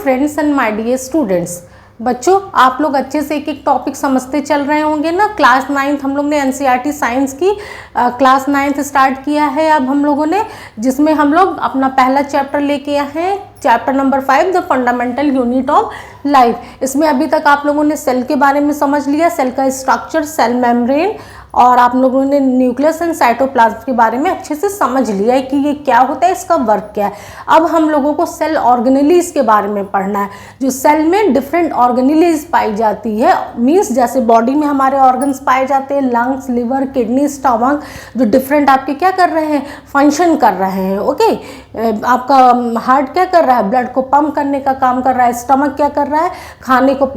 Friends and my dear students, बच्चों आप लोग अच्छे से एक एक टॉपिक समझते चल रहे होंगे ना। क्लास 9th हम लोग ने एनसीईआरटी साइंस की क्लास 9th स्टार्ट किया है अब हम लोगों ने, जिसमें हम लोग अपना पहला चैप्टर लेके आए हैं, chapter number 5 the fundamental unit of life. इसमें अभी तक आप लोगों ने सेल के बारे में समझ लिया, सेल का स्ट्रक्चर, सेल मेम्ब्रेन, और आप लोगों ने न्यूक्लियस एंड साइटोप्लाज्म के बारे में अच्छे से समझ लिया है कि ये क्या होता है, इसका वर्क क्या है। अब हम लोगों को सेल ऑर्गेनेलीज के बारे में पढ़ना है। जो सेल में डिफरेंट ऑर्गेनेलीज पाई जाती है, मीन्स जैसे बॉडी में हमारे ऑर्गन्स पाए जाते हैं, लंग्स, लिवर, किडनी, स्टमक, जो डिफरेंट आपके क्या कर रहे हैं, फंक्शन कर रहे हैं। ओके, आपका हार्ट क्या कर रहा है, ब्लड को पंप करने का काम कर रहा है। स्टमक क्या कर रहा है,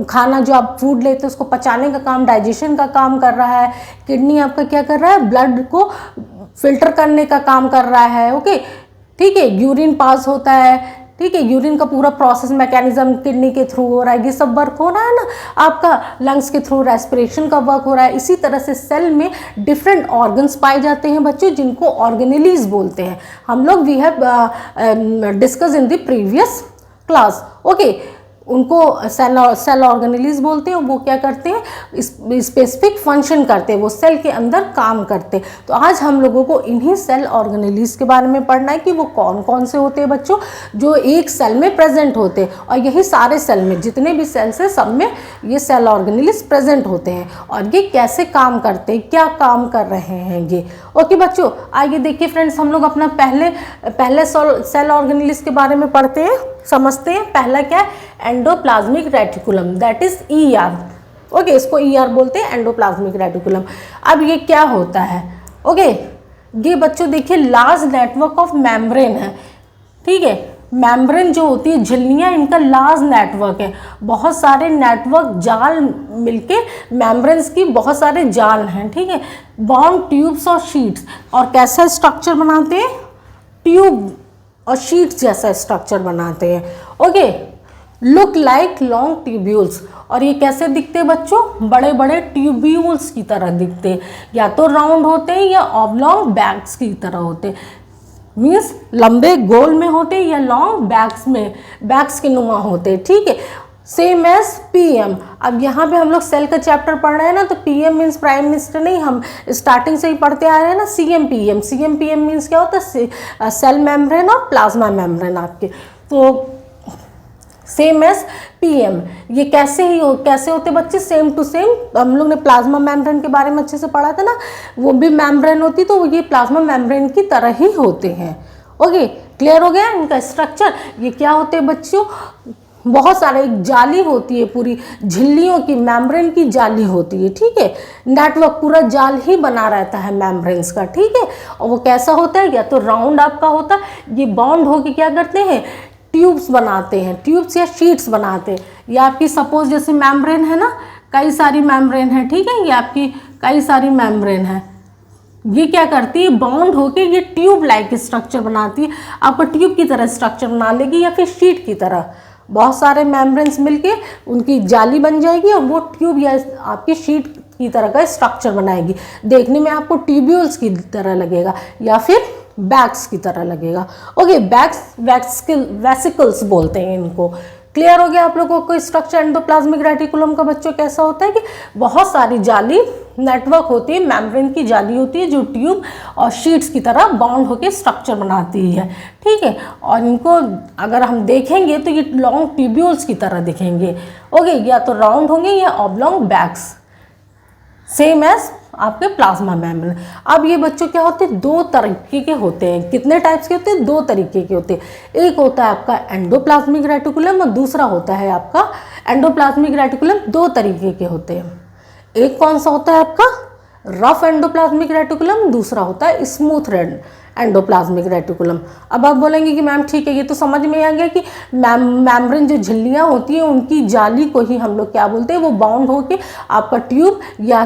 खाना जो आप फूड लेते हैं उसको पचाने का काम, डाइजेशन का काम कर रहा है। किडनी आपका क्या कर रहा है, ब्लड को फिल्टर करने का काम कर रहा है। ओके, ठीक है, यूरिन पास होता है, ठीक है, यूरिन का पूरा प्रोसेस मैकेनिज्म किडनी के थ्रू हो रहा है, ये सब वर्क हो रहा है ना। आपका लंग्स के थ्रू रेस्पिरेशन का वर्क हो रहा है। इसी तरह से सेल में डिफरेंट ऑर्गन्स पाए जाते हैं बच्चों, जिनको ऑर्गेनेलीज बोलते हैं हम लोग। We have discuss in the previous class. Okay, उनको सेल ऑर्गेनेलीज बोलते हैं। वो क्या करते हैं, स्पेसिफिक फंक्शन करते हैं, वो सेल के अंदर काम करते हैं। तो आज हम लोगों को इन्हीं सेल ऑर्गेनेलीज के बारे में पढ़ना है कि वो कौन कौन से होते हैं बच्चों, जो एक सेल में प्रेजेंट होते हैं। और यही सारे सेल में जितने भी सेल्स हैं सब में ये सेल ऑर्गेनेलीज प्रेजेंट होते हैं। और ये कैसे काम करते हैं, क्या काम कर रहे हैं ये। ओके बच्चों, आइए देखिए फ्रेंड्स, हम लोग अपना पहले सेल ऑर्गेनेलीज के बारे में पढ़ते हैं, समझते हैं। पहला क्या है, endoplasmic reticulum, that is ER. Okay, इसको ईआर बोलते हैं, एंडोप्लाज्मिक रेटिकुलम। अब ये क्या होता है, ओके, ये बच्चों देखिए लार्ज नेटवर्क ऑफ मेम्ब्रेन है, ठीक है। मेम्ब्रेन जो होती है, झिल्लियाँ, इनका लार्ज नेटवर्क है। बहुत सारे नेटवर्क जाल मिलके मेम्ब्रेन्स की बहुत सारे जाल हैं, ठीक है। बाउंड ट्यूब्स और शीट्स, और कैसा स्ट्रक्चर बनाते हैं, ट्यूब और शीट्स जैसा स्ट्रक्चर बनाते हैं। Okay, look like long tubules, और ये कैसे दिखते हैं बच्चों, बड़े बड़े ट्यूब्यूल्स की तरह दिखते हैं। या तो राउंड होते हैं या ऑब्लॉन्ग बैग्स की तरह होते हैं, मीन्स लंबे गोल में होते हैं या लॉन्ग बैग्स के नुमा होते हैं, ठीक है। Same as PM. अब यहाँ पे हम लोग सेल का चैप्टर पढ़ रहे हैं ना, तो पीएम मीन्स प्राइम मिनिस्टर नहीं, हम स्टार्टिंग से ही पढ़ते आ रहे हैं ना। सीएम पीएम मीन्स क्या होता है, सेल मेम्ब्रेन और प्लाज्मा मेम्ब्रेन आपके। तो सेम एज पीएम, ये कैसे होते बच्चे, सेम टू सेम। हम लोग ने प्लाज्मा मेम्ब्रेन के बारे में अच्छे से पढ़ा था ना, वो भी मेम्ब्रेन होती, तो ये प्लाज्मा मेम्ब्रेन की तरह ही होते हैं। ओके, क्लियर हो गया इनका स्ट्रक्चर। ये क्या होते हैं बच्चों, बहुत सारे, एक जाली होती है, पूरी झिल्लियों की मेम्ब्रेन की जाली होती है, ठीक है। नेटवर्क पूरा जाल ही बना रहता है मेम्ब्रेन्स का, ठीक है। और वो कैसा होता है, या तो राउंड आपका होता है, ये बाउंड होके क्या करते हैं, ट्यूब्स बनाते हैं, ट्यूब्स या शीट्स बनाते हैं। ये आपकी सपोज जैसे मेम्ब्रेन है ना, कई सारी मेम्ब्रेन है, ठीक है, ये आपकी कई सारी मेम्ब्रेन है। ये क्या करती है, बाउंड होके ये ट्यूब लाइक स्ट्रक्चर बनाती है, आपको ट्यूब की तरह स्ट्रक्चर बना लेगी या फिर शीट की तरह। बहुत सारे मेम्ब्रेन्स मिलके उनकी जाली बन जाएगी और वो ट्यूब या आपकी शीट की तरह का स्ट्रक्चर बनाएगी। देखने में आपको ट्यूब्यूल्स की तरह लगेगा या फिर बैग्स की तरह लगेगा। ओके, वेसिकल्स बोलते हैं इनको। क्लियर हो गया आप लोगों को स्ट्रक्चर एंडोप्लाज्मिक रेटिकुलम का बच्चों कैसा होता है कि बहुत सारी जाली नेटवर्क होती है, मेम्ब्रेन की जाली होती है जो ट्यूब और शीट्स की तरह बाउंड होकर स्ट्रक्चर बनाती है, ठीक है। और इनको अगर हम देखेंगे तो ये लॉन्ग ट्यूब्यूल्स की तरह दिखेंगे। ओके, या तो राउंड होंगे या ऑब्लॉन्ग बैग्स, सेम एज आपके प्लाज्मा मेम्ब्रेन। अब ये बच्चों क्या होते हैं, दो तरीके के होते हैं। कितने टाइप्स के होते हैं, दो तरीके के होते हैं। एक होता है आपका एंडोप्लाज्मिक रेटिकुलम और दूसरा होता है आपका एंडोप्लाज्मिक रेटिकुलम। दो तरीके के होते हैं। एक कौन सा होता है आपका रफ एंडोप्लाज्मिक रेटिकुलम, दूसरा होता है स्मूथ एंडोप्लाज्मिक रेटिकुलम। अब आप बोलेंगे कि मैम ठीक है, ये तो समझ में आ गया कि मेम्ब्रेन जो झिल्लियाँ होती हैं उनकी जाली को ही हम लोग क्या बोलते हैं, वो बाउंड होके आपका ट्यूब या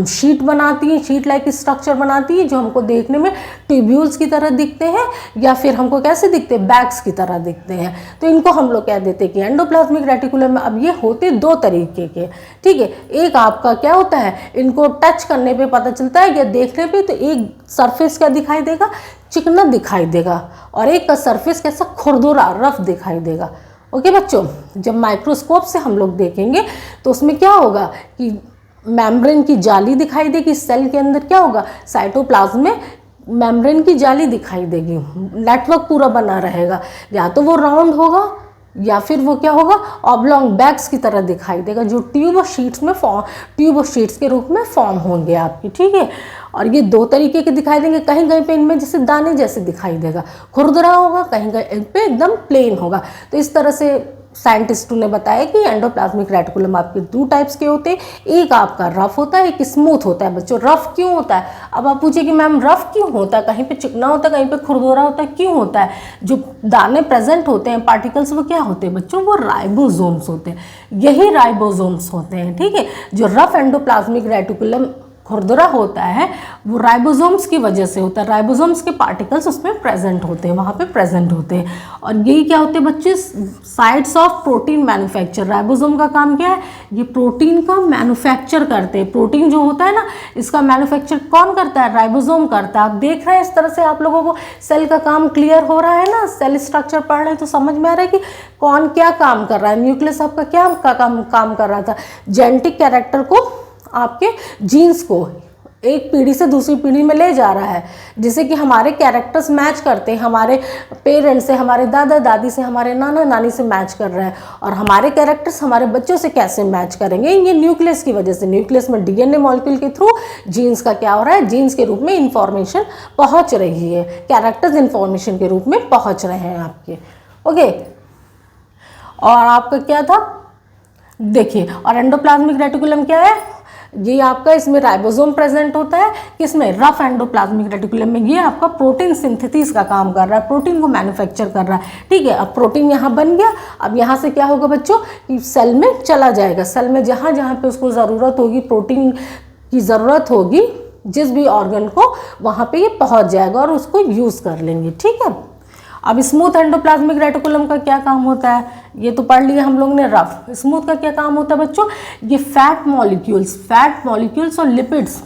शीट बनाती है, शीट लाइक स्ट्रक्चर बनाती है, जो हमको देखने में ट्यूब्यूल्स की तरह दिखते हैं या फिर हमको कैसे दिखते हैं, बैग्स की तरह दिखते हैं। तो इनको हम लोग कह देते हैं कि एंडोप्लाज्मिक रेटिकुलम में। अब ये होते दो तरीके के, ठीक है। एक आपका क्या होता है, इनको टच करने पे पता चलता है या देखने पे, तो एक सरफेस क्या दिखाई देगा, चिकना दिखाई देगा, और एक का सरफेस कैसा खुरदुरा रफ दिखाई देगा। ओके बच्चों, जब माइक्रोस्कोप से हम लोग देखेंगे तो उसमें क्या होगा कि मेम्ब्रेन की जाली दिखाई देगी। सेल के अंदर क्या होगा, साइटोप्लाज्म में मेम्ब्रेन की जाली दिखाई देगी, नेटवर्क पूरा बना रहेगा। या तो वो राउंड होगा या फिर वो क्या होगा, ऑब्लॉन्ग बैग्स की तरह दिखाई देगा, जो ट्यूब और शीट्स के रूप में फॉर्म होंगे आपकी, ठीक है। और ये दो तरीके के दिखाई देंगे, कहीं कहीं पे इनमें जैसे दाने जैसे दिखाई देगा, खुरदरा होगा, कहीं कहीं पे एकदम प्लेन होगा। तो इस तरह से साइंटिस्टों ने बताया कि एंडोप्लाज्मिक रेटिकुलम आपके 2 टाइप्स के होते हैं, एक आपका रफ होता है, एक स्मूथ होता है। बच्चों रफ क्यों होता है, अब आप पूछिए कि मैम रफ क्यों होता है, कहीं पे चिकना होता है, कहीं पे खुरदुरा होता है, क्यों होता है? जो दाने प्रेजेंट होते हैं पार्टिकल्स, वो क्या होते हैं बच्चों, वो राइबोसोम्स होते हैं, यही राइबोसोम्स होते हैं, ठीक है। जो रफ एंडोप्लाज्मिक रेटिकुलम खुरदुरा होता है वो राइबोसोम्स की वजह से होता है, राइबोसोम्स के पार्टिकल्स उसमें प्रेजेंट होते हैं, वहाँ पे प्रेजेंट होते हैं। और यही क्या होते हैं बच्चे, sites of protein manufacture. Ribosome का काम क्या है, ये प्रोटीन का मैन्युफैक्चर करते हैं। प्रोटीन जो होता है ना, इसका मैन्युफैक्चर कौन करता है, राइबोसोम करता है। आप देख रहे हैं इस तरह से आप लोगों को सेल का काम क्लियर हो रहा है ना, सेल स्ट्रक्चर पढ़ रहे हैं तो समझ में आ रहा है कि कौन क्या काम कर रहा है। न्यूक्लियस आपका क्या काम कर रहा था, जेनेटिक कैरेक्टर को, आपके जीन्स को एक पीढ़ी से दूसरी पीढ़ी में ले जा रहा है, जिससे कि हमारे कैरेक्टर्स मैच करते हैं, हमारे पेरेंट्स से, हमारे दादा दादी से, हमारे नाना नानी से मैच कर रहे हैं। और हमारे कैरेक्टर्स हमारे बच्चों से कैसे मैच करेंगे, ये न्यूक्लियस की वजह से। न्यूक्लियस में डीएनए मॉलिक्यूल के थ्रू जीन्स का क्या हो रहा है, जीन्स के रूप में इंफॉर्मेशन पहुँच रही है, कैरेक्टर्स इंफॉर्मेशन के रूप में पहुँच रहे हैं आपके, ओके। और आपका क्या था, देखिए, और एंडोप्लाज्मिक रेटिकुलम क्या है, ये आपका, इसमें राइबोसोम प्रेजेंट होता है, किसमें, रफ एंडोप्लाज्मिक रेटिकुलम में। ये आपका प्रोटीन सिंथेसिस का काम कर रहा है, प्रोटीन को मैन्युफैक्चर कर रहा है, ठीक है। अब प्रोटीन यहाँ बन गया, अब यहाँ से क्या होगा बच्चों, कि सेल में चला जाएगा, सेल में जहाँ जहाँ पे उसको ज़रूरत होगी, प्रोटीन की ज़रूरत होगी जिस भी ऑर्गन को, वहाँ पे ये पहुँच जाएगा और उसको यूज़ कर लेंगे, ठीक है। अब स्मूथ एंडोप्लाज्मिक रेटिकुलम का क्या काम होता है, ये तो पढ़ लिया हम लोग ने रफ। स्मूथ का क्या काम होता है बच्चों, ये फैट मॉलिक्यूल्स और लिपिड्स,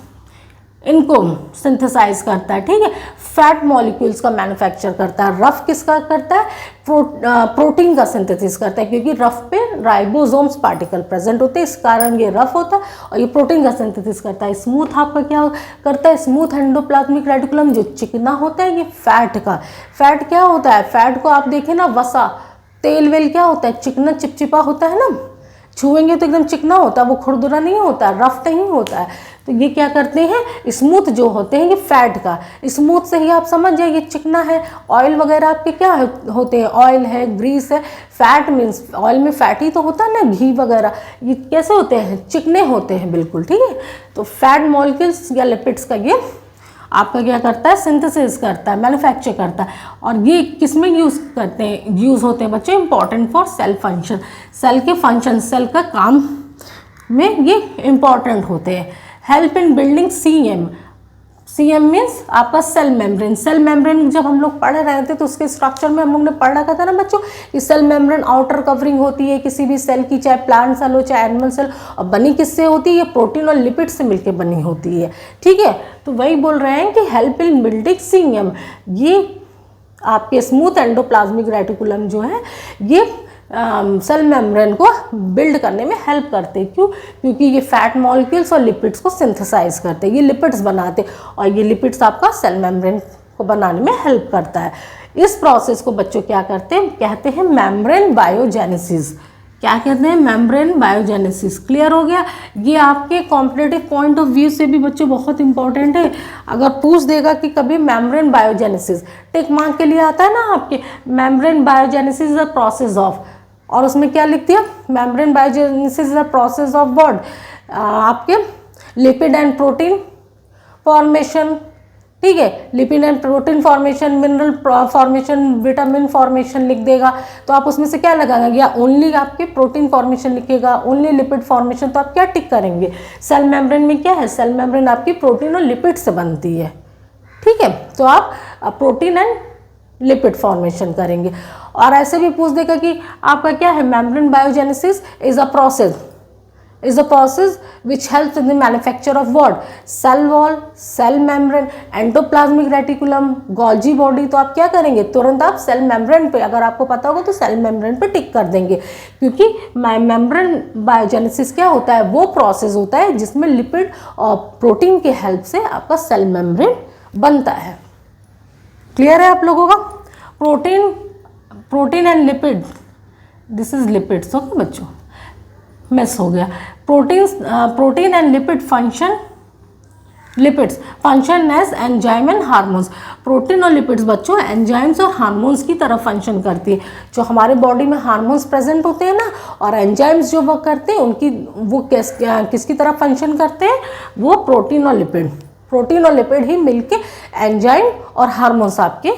इनको सिंथेसाइज करता है, ठीक है। फैट मॉलिक्यूल्स का मैन्युफैक्चर करता है। रफ किसका करता है, प्रोटीन का सिंथेसिस करता है, क्योंकि रफ पे राइबोसोम्स पार्टिकल प्रेजेंट होते हैं, इस कारण ये रफ होता है और ये प्रोटीन का सिंथेसिस करता है। स्मूथ आपका क्या करता है, स्मूथ एंडोप्लाज्मिक रेटिकुलम जो चिकना होता है, ये फैट क्या होता है, फैट को आप देखें ना, वसा, तेल वेल क्या होता है, चिकना चिपचिपा होता है ना, छुएंगे तो एकदम चिकना होता है, वो खुरदुरा नहीं होता, रफ नहीं होता है। तो ये क्या करते हैं, स्मूथ जो होते हैं, ये फैट का, स्मूथ से ही आप समझ जाइए ये चिकना है। ऑयल वगैरह आपके क्या होते हैं, ऑयल है, ग्रीस है। फैट मीन्स ऑयल में फैट ही तो होता है ना, घी वगैरह, ये कैसे होते हैं, चिकने होते हैं बिल्कुल, ठीक है। तो फैट मॉलिक्यूल्स या लिपिड्स का ये आपका क्या करता है, सिंथेसिस करता है, मैन्युफैक्चर करता है। और ये किस में यूज़ होते हैं बच्चों, important for cell function, cell के फंक्शन, सेल का काम में ये इंपॉर्टेंट होते हैं। Help in building CM means आपका सेल मेम्ब्रेन जब हम लोग पढ़ रहे थे तो उसके स्ट्रक्चर में हम लोग ने पढ़ रखा था ना बच्चों, कि सेल मेम्ब्रेन आउटर कवरिंग होती है किसी भी सेल की, चाहे प्लांट सेल हो चाहे एनिमल सेल, और बनी किससे होती है, ये प्रोटीन और लिपिड से मिलकर बनी होती है, ठीक है। तो वही बोल रहे हैं कि हेल्प इन बिल्डिंग सीएम, ये आपके स्मूथ एंडोप्लाज्मिक रेटिकुलम जो है ये सेल मेम्ब्रेन को बिल्ड करने में हेल्प करते हैं। क्यों, क्योंकि ये फैट मॉलिक्यूल्स और लिपिड्स को सिंथेसाइज करते हैं, ये लिपिड्स बनाते हैं, और ये लिपिड्स आपका सेल मेम्ब्रेन को बनाने में हेल्प करता है। इस प्रोसेस को बच्चों क्या करते हैं, कहते हैं मेम्ब्रेन बायोजेनेसिस। क्या कहते हैं, मेम्ब्रेन बायोजेनेसिस। क्लियर हो गया। ये आपके कॉम्पिटिटिव पॉइंट ऑफ व्यू से भी बच्चों बहुत इंपॉर्टेंट है। अगर पूछ देगा कि कभी मेम्ब्रेन बायोजेनेसिस, टिक मार्क के लिए आता है ना आपके, membrane biogenesis is a process of, और उसमें क्या लिख दिया, membrane biogenesis is a process of what, आपके लिपिड एंड प्रोटीन फॉर्मेशन, ठीक है। Lipid and protein formation, mineral formation, vitamin formation लिख देगा, तो आप उसमें से क्या लगाएंगे, या ओनली आपके प्रोटीन फॉर्मेशन लिखेगा, ओनली लिपिड फॉर्मेशन, तो आप क्या टिक करेंगे। सेल मेम्ब्रेन में क्या है, सेल मेम्ब्रेन आपकी प्रोटीन और लिपिड से बनती है, ठीक है। तो आप प्रोटीन एंड लिपिड फॉर्मेशन करेंगे। और ऐसे भी पूछ देगा कि आपका क्या है, membrane biogenesis is a process, is a process which helps in the manufacture of what? Cell wall, cell membrane, endoplasmic reticulum, Golgi body. तो आप क्या करेंगे, तुरंत आप सेल मेम्ब्रेन पे, अगर आपको पता होगा तो सेल मेम्ब्रेन पे टिक कर देंगे, क्योंकि मेम्ब्रेन बायोजेनेसिस क्या होता है, वो प्रोसेस होता है जिसमें लिपिड और प्रोटीन के हेल्प से आपका सेल मेम्ब्रेन बनता है। क्लियर है आप लोगों का? Protein and lipid, this is lipids. Okay बच्चों, मिस हो गया। Protein and lipid function, lipids function as enzyme and hormones. Protein और लिपिड्स बच्चों एंजाइम्स और हार्मोन्स की तरह फंक्शन करती है। जो हमारे बॉडी में हार्मोन्स प्रेजेंट होते हैं ना, और एंजाइम्स जो वर्क करते हैं उनकी, वो किसकी तरह फंक्शन करते हैं, वो प्रोटीन और लिपिड ही मिलके एंजाइम और हार्मोन्स, आपके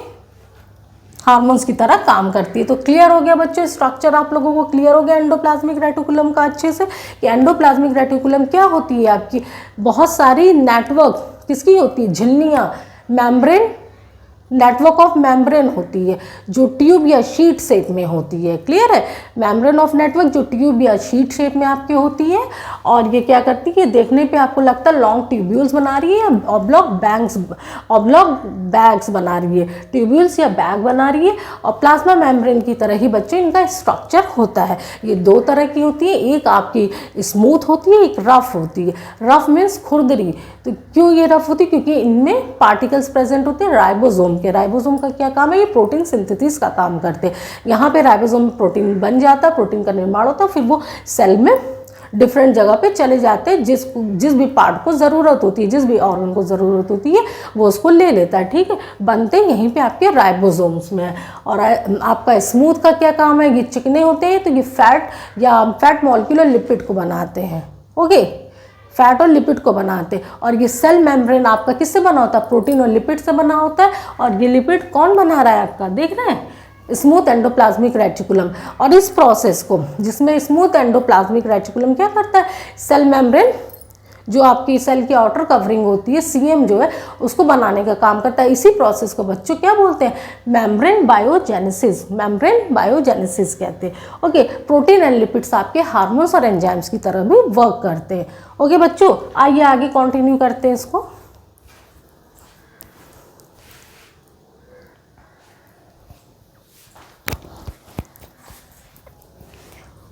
हार्मोन्स की तरह काम करती है। तो क्लियर हो गया बच्चों, स्ट्रक्चर आप लोगों को क्लियर हो गया एंडोप्लाज्मिक रेटिकुलम का अच्छे से, कि एंडोप्लाज्मिक रेटिकुलम क्या होती है आपकी, बहुत सारी नेटवर्क किसकी होती है, झिल्लियाँ, मेम्ब्रेन, नेटवर्क ऑफ मेम्ब्रेन होती है जो ट्यूब या शीट शेप में होती है। क्लियर है? मेम्ब्रेन ऑफ नेटवर्क जो ट्यूब या शीट शेप में आपकी होती है, और ये क्या करती है, देखने पे आपको लगता है लॉन्ग ट्यूब्यूल्स बना रही है या ऑब्लॉक बैग्स बना रही है, ट्यूब्यूल्स या बैग बना रही है। और प्लाज्मा मेम्ब्रेन की तरह ही बच्चों इनका स्ट्रक्चर होता है। ये दो तरह की होती है, एक आपकी स्मूथ होती है, एक रफ होती है। रफ मीन्स खुरदरी। तो क्यों ये रफ होती है, क्योंकि इनमें पार्टिकल्स प्रेजेंट होते हैं राइबोसोम के। राइबोसोम का क्या काम है, ये प्रोटीन सिंथेसिस का काम करते हैं। यहाँ पे राइबोसोम में प्रोटीन बन जाता है, प्रोटीन का निर्माण होता है, फिर वो सेल में डिफरेंट जगह पे चले जाते हैं, जिस भी पार्ट को ज़रूरत होती है, जिस भी ऑर्गन को ज़रूरत होती है वो उसको ले लेता है। ठीक है, बनते यहीं पे आपके राइबोसोम्स में है। और आपका स्मूथ का क्या काम है, ये चिकने होते हैं, तो ये फैट मॉलिक्यूलर लिपिड को बनाते हैं। ओके, फैट और लिपिड को बनाते हैं। और ये सेल मेम्ब्रेन आपका किससे बना होता है, प्रोटीन और लिपिड से बना होता है। और ये लिपिड कौन बना रहा है आपका, देख रहे हैं, स्मूथ एंडोप्लाज्मिक रेटिकुलम। और इस प्रोसेस को, जिसमें स्मूथ एंडोप्लाज्मिक रेटिकुलम क्या करता है, सेल मेम्ब्रेन जो आपकी सेल की आउटर कवरिंग होती है, सीएम जो है, उसको बनाने का काम करता है। इसी प्रोसेस को बच्चों क्या बोलते हैं, मेम्ब्रेन बायोजेनेसिस कहते हैं। ओके, प्रोटीन एंड लिपिड्स आपके हार्मोन्स और एंजाइम्स की तरह भी वर्क करते हैं। ओके बच्चों, आइए आगे कंटिन्यू करते हैं इसको।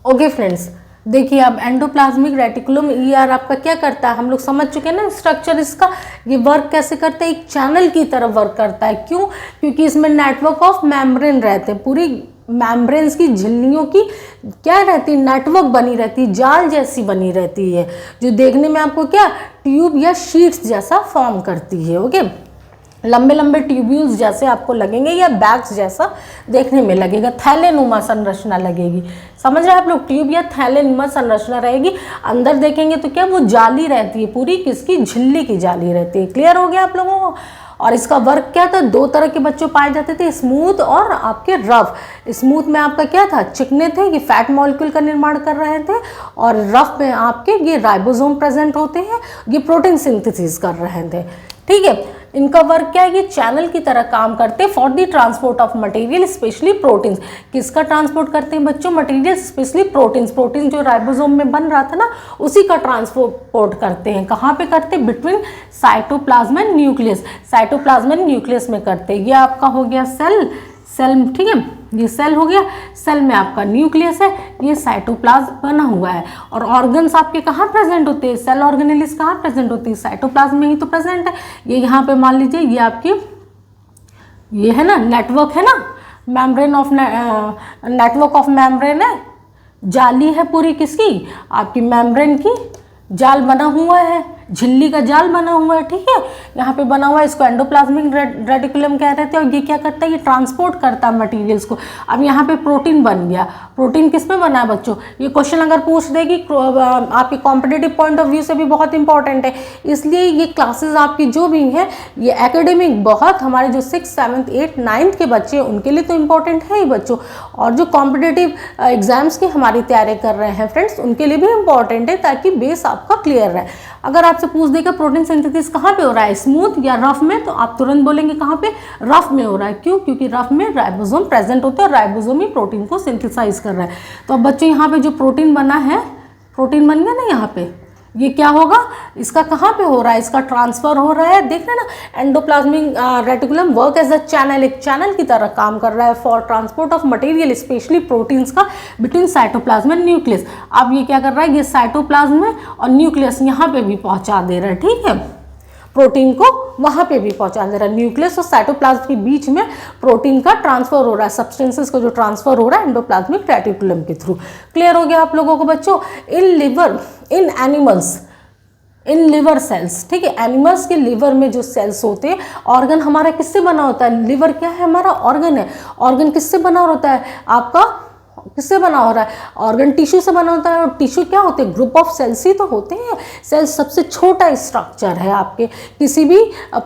ओके फ्रेंड्स, देखिए अब एंडोप्लाज्मिक रेटिकुलम ईआर आपका क्या करता है, हम लोग समझ चुके हैं ना स्ट्रक्चर इसका। ये वर्क कैसे करता है, एक चैनल की तरह वर्क करता है। क्यों? क्योंकि इसमें नेटवर्क ऑफ मेम्ब्रेन रहते हैं, पूरी मेम्ब्रेन्स की झिल्लियों की क्या रहती है, नेटवर्क बनी रहती है, जाल जैसी बनी रहती है, जो देखने में आपको क्या ट्यूब या शीट्स जैसा फॉर्म करती है। ओके, लंबे लंबे ट्यूब्यूल्स जैसे आपको लगेंगे या बैग्स जैसा देखने में लगेगा, थैलेनुमा संरचना लगेगी। समझ रहे हैं आप लोग, ट्यूब या थैलेनुमा संरचना रहेगी। अंदर देखेंगे तो क्या वो जाली रहती है, पूरी किसकी, झिल्ली की जाली रहती है। क्लियर हो गया आप लोगों को? और इसका वर्क क्या था, दो तरह के बच्चों पाए जाते थे, स्मूथ और आपके रफ। स्मूथ में आपका क्या था, चिकने थे, ये फैट मॉलिक्यूल का निर्माण कर रहे थे। और रफ में आपके ये राइबोसोम प्रेजेंट होते हैं, ये प्रोटीन सिंथेसिस कर रहे थे। ठीक है, इनका वर्क क्या है, ये चैनल की तरह काम करते हैं for the transport of material specially proteins. किसका ट्रांसपोर्ट करते हैं बच्चों, मटेरियल स्पेशली प्रोटीन्स। प्रोटीन जो राइबोसोम में बन रहा था ना, उसी का ट्रांसपोर्ट करते हैं। कहाँ पे करते हैं, between cytoplasm and nucleus. Cytoplasm and nucleus में करते हैं। ये आपका हो गया सेल, ठीक है, ये सेल हो गया। सेल में आपका न्यूक्लियस है, ये साइटोप्लाज्म बना हुआ है। और ऑर्गन्स आपके कहाँ प्रेजेंट होते हैं, सेल ऑर्गेनेलिस कहाँ प्रेजेंट होती है, साइटोप्लाज्म में ही तो प्रेजेंट है। ये यहाँ पे मान लीजिए, ये आपकी ये है ना नेटवर्क है ना, membrane of network of membrane है, जाली है पूरी किसकी, आपकी मेम्ब्रेन की जाल बना हुआ है, झिल्ली का जाल बना हुआ है। ठीक है, यहाँ पे बना हुआ है, इसको एंडोप्लाज्मिक रेटिकुलम कह रहे थे। और ये क्या करता है, ये ट्रांसपोर्ट करता है मटेरियल्स को। अब यहाँ पे प्रोटीन बन गया। प्रोटीन किस में बना है बच्चों, ये क्वेश्चन अगर पूछ देगी आपके कॉम्पिटिटिव पॉइंट ऑफ व्यू से भी बहुत इंपॉर्टेंट है। इसलिए ये क्लासेस आपकी जो भी हैं, ये एकेडमिक बहुत हमारे जो 6th 7th 8th 9th के बच्चे हैं उनके लिए तो इंपॉर्टेंट है ही बच्चों, और जो कॉम्पिटिटिव एग्जाम्स की हमारी तैयारी कर रहे हैं फ्रेंड्स, उनके लिए भी इंपॉर्टेंट है, ताकि बेस आपका क्लियर रहे। अगर आपसे पूछ देगा प्रोटीन सिंथेसिस कहाँ पे हो रहा है, स्मूथ या रफ में, तो आप तुरंत बोलेंगे कहाँ पे, रफ में हो रहा है। क्यों? क्योंकि रफ में राइबोसोम प्रेजेंट होते हैं और राइबोसोम ही प्रोटीन को सिंथेसाइज कर रहा है। तो अब बच्चों यहाँ पे जो प्रोटीन बना है, प्रोटीन बन गया ना यहाँ पे, ये क्या होगा, इसका कहाँ पे हो रहा है, इसका ट्रांसफर हो रहा है, देख रहे हैं ना, endoplasmic reticulum work as a channel, एक चैनल की तरह काम कर रहा है for transport of material specially proteins का बिटवीन साइटोप्लाज्म एंड न्यूक्लियस। अब ये क्या कर रहा है, ये साइटोप्लाज्म में और न्यूक्लियस यहाँ पे भी पहुँचा दे रहा है, ठीक है, प्रोटीन को वहाँ पे भी पहुँचा दे रहा है। न्यूक्लियस और साइटोप्लाज्म के बीच में प्रोटीन का ट्रांसफर हो रहा है, सब्सटेंसेस का जो ट्रांसफर हो रहा है एंडोप्लाज्मिक रेटिकुलम के थ्रू। क्लियर हो गया आप लोगों को बच्चों। In liver, in animals, in liver cells, ठीक है, एनिमल्स के लिवर में जो सेल्स होते हैं, ऑर्गन हमारा किससे बना होता है, लिवर क्या है, हमारा ऑर्गन है। ऑर्गन किससे बना होता है आपका, किससे बना हो रहा है, ऑर्गन टिश्यू से बना होता है। और टिश्यू क्या होते हैं, ग्रुप ऑफ सेल्स ही तो होते हैं। सेल्स सबसे छोटा स्ट्रक्चर है आपके किसी भी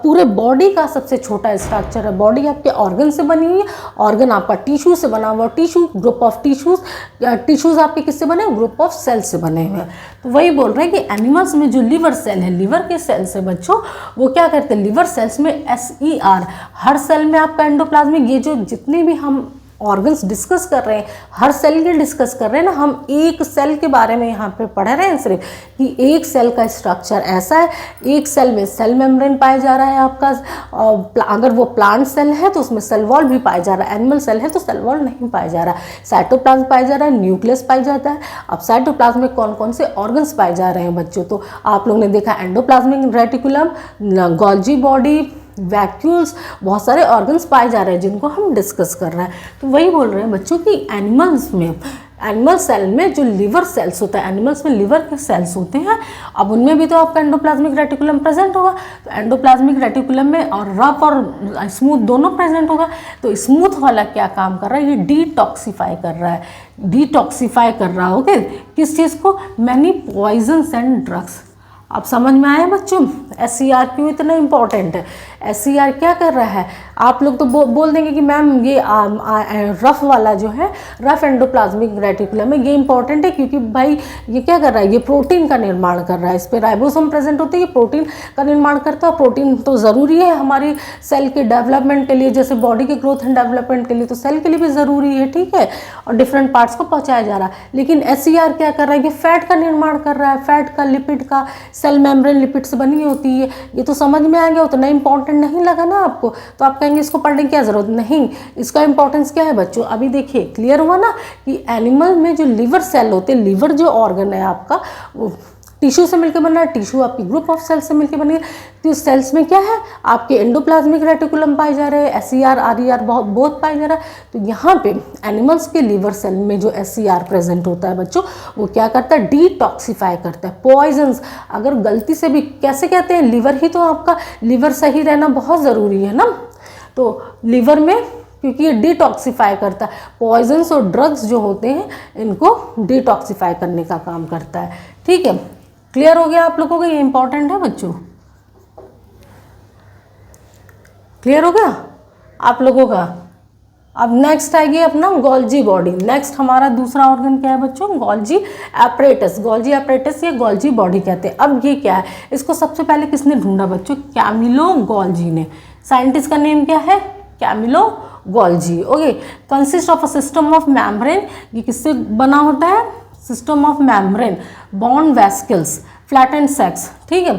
पूरे बॉडी का, सबसे छोटा स्ट्रक्चर है। बॉडी आपके ऑर्गन से बनी हुई है, ऑर्गन आपका टिश्यू से बना हुआ, tissue group of tissues, tissues आपके किससे बने, ग्रुप ऑफ सेल्स से बने हुए हैं। तो वही बोल रहे हैं कि एनिमल्स में जो लिवर सेल है, लिवर के सेल्स है बच्चों, वो क्या करते हैं, लिवर सेल्स में SER, हर सेल में आपका एंडोप्लाज्मिक, ये जो जितने भी हम ऑर्गन्स डिस्कस कर रहे हैं, हर सेल के डिस्कस कर रहे हैं ना, हम एक सेल के बारे में यहाँ पे पढ़ रहे हैं सिर्फ, कि एक सेल का स्ट्रक्चर ऐसा है, एक सेल में सेल मेम्ब्रेन पाया जा रहा है आपका, अगर वो प्लांट सेल है तो उसमें सेल वॉल भी पाया जा रहा है, एनिमल सेल है तो सेल वॉल नहीं पाया जा रहा है, साइटोप्लाज्म पाया जा रहा है, न्यूक्लियस पाया जाता है। अब साइटोप्लाज्म में कौन कौन से ऑर्गन्स पाए जा रहे हैं बच्चों, तो आप लोगों ने देखा endoplasmic reticulum, Golgi body, vacuoles, बहुत सारे ऑर्गन्स पाए जा रहे हैं जिनको हम डिस्कस कर रहे हैं। तो वही बोल रहे हैं बच्चों कि एनिमल्स में, एनिमल सेल में जो लिवर सेल्स होता है, एनिमल्स में लिवर के सेल्स होते हैं, अब उनमें भी तो आपका एंडोप्लाज्मिक रेटिकुलम प्रेजेंट होगा। तो एंडोप्लाज्मिक रेटिकुलम में और रफ और स्मूथ दोनों प्रेजेंट होगा। तो स्मूथ वाला क्या काम कर रहा है, ये डिटॉक्सिफाई कर रहा है, डिटॉक्सिफाई कर रहा है, ओके, किस चीज़ को, मैनी पॉइजन्स एंड ड्रग्स। अब समझ में आया बच्चों, SER क्यों इतना इंपॉर्टेंट है। SER क्या कर रहा है, आप लोग तो बोल देंगे कि मैम ये रफ वाला जो है, रफ एंडोप्लाज्मिक रेटिकुलम है, ये इंपॉर्टेंट है क्योंकि भाई ये क्या कर रहा है, ये प्रोटीन का निर्माण कर रहा है, इस पर राइबोसोम प्रेजेंट होते हैं, ये प्रोटीन का निर्माण करता है। प्रोटीन तो ज़रूरी है हमारी सेल के डेवलपमेंट के लिए, जैसे बॉडी के ग्रोथ एंड डेवलपमेंट के लिए, तो सेल के लिए भी ज़रूरी है, ठीक है, और डिफरेंट पार्ट्स को पहुँचाया जा रहा है। लेकिन SER क्या कर रहा है, ये फैट का निर्माण कर रहा है, फैट का, लिपिड का, सेल मेम्ब्रेन लिपिड से बनी होती है। ये तो समझ में आ गया, उतना इंपॉर्टेंट नहीं लगा ना आपको, तो आप कहेंगे इसको पढ़ने की क्या जरूरत नहीं। इसका इंपॉर्टेंस क्या है बच्चों, अभी देखिए क्लियर हुआ ना कि एनिमल में जो लिवर सेल होते हैं, लिवर जो ऑर्गन है आपका, वो टिश्यू से मिलकर बना है, टिश्यू आपकी ग्रुप ऑफ सेल्स से मिलकर बनी है। तो इस सेल्स में क्या है, आपके एंडोप्लाज्मिक रेटिकुलम पाए जा रहे हैं, SER RER बहुत पाए जा रहा है। तो यहाँ पे एनिमल्स के लिवर सेल में जो SER प्रेजेंट होता है बच्चों, वो क्या करता है, डिटॉक्सिफाई करता है पॉइजन्स। अगर गलती से भी, कैसे कहते हैं, लिवर ही तो आपका, लिवर सही रहना बहुत ज़रूरी है ना, तो लिवर में क्योंकि ये डिटॉक्सिफाई करता है, पॉइजन्स और ड्रग्स जो होते हैं इनको डिटॉक्सिफाई करने का काम करता है, ठीक है। क्लियर हो गया आप लोगों को, ये इंपॉर्टेंट है बच्चों, क्लियर हो गया आप लोगों का। अब नेक्स्ट आएगी अपना गोल्जी बॉडी। नेक्स्ट हमारा दूसरा ऑर्गन क्या है बच्चों, गोल्जी एपरेटस। गोल्जी एपरेटस या गोल्जी बॉडी कहते हैं। अब ये क्या है, इसको सबसे पहले किसने ढूंढा बच्चों, कैमिलो गोल्जी ने। साइंटिस्ट का नेम क्या है, Camillo Golgi, okay. Consist of a system of membrane, ये किससे बना होता है, system of membrane, bound vesicles, flattened sacs, ठीक है,